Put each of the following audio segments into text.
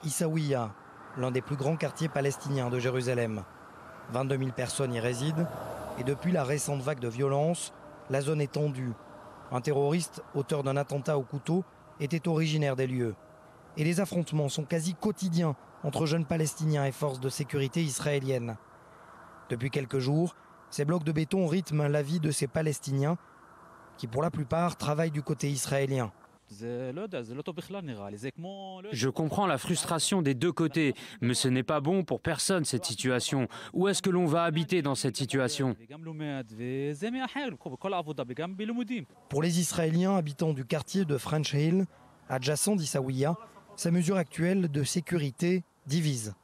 Essaouira, l'un des plus grands quartiers palestiniens de Jérusalem. 22 000 personnes y résident et depuis la récente vague de violence, la zone est tendue. Un terroriste, auteur d'un attentat au couteau, était originaire des lieux. Et les affrontements sont quasi quotidiens entre jeunes Palestiniens et forces de sécurité israéliennes. Depuis quelques jours, ces blocs de béton rythment la vie de ces Palestiniens qui, pour la plupart, travaillent du côté israélien. Je comprends la frustration des deux côtés, mais ce n'est pas bon pour personne cette situation. Où est-ce que l'on va habiter dans cette situation? Pour les Israéliens habitants du quartier de French Hill, adjacent d'Essaouira, sa mesure actuelle de sécurité divise.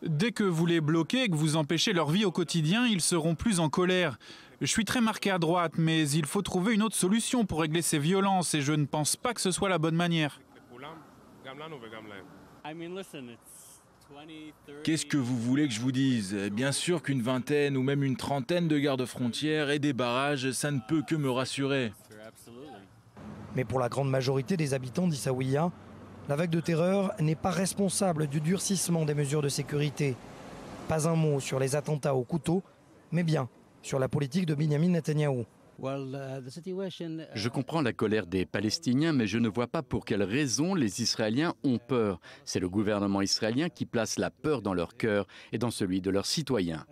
Dès que vous les bloquez et que vous empêchez leur vie au quotidien, ils seront plus en colère. Je suis très marqué à droite, mais il faut trouver une autre solution pour régler ces violences et je ne pense pas que ce soit la bonne manière. Qu'est-ce que vous voulez que je vous dise? Bien sûr qu'une vingtaine ou même une trentaine de gardes-frontières et des barrages, ça ne peut que me rassurer. Mais pour la grande majorité des habitants d'Essaouira, la vague de terreur n'est pas responsable du durcissement des mesures de sécurité. Pas un mot sur les attentats au couteau, mais bien sur la politique de Benyamin Netanyahou. Je comprends la colère des Palestiniens, mais je ne vois pas pour quelles raisons les Israéliens ont peur. C'est le gouvernement israélien qui place la peur dans leur cœur et dans celui de leurs citoyens.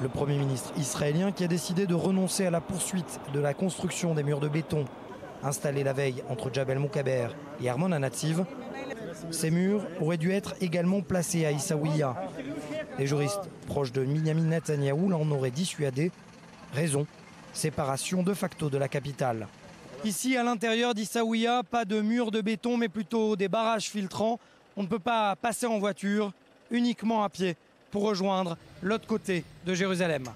Le Premier ministre israélien qui a décidé de renoncer à la poursuite de la construction des murs de béton installés la veille entre Jabal Moukaber et Armon HaNatziv. Ces murs auraient dû être également placés à Essaouira. Les juristes proches de Benyamin Netanyahou l'en auraient dissuadé. Raison, séparation de facto de la capitale. Ici, à l'intérieur d'Essaouira, pas de murs de béton, mais plutôt des barrages filtrants. On ne peut pas passer en voiture, uniquement à pied, pour rejoindre l'autre côté de Jérusalem.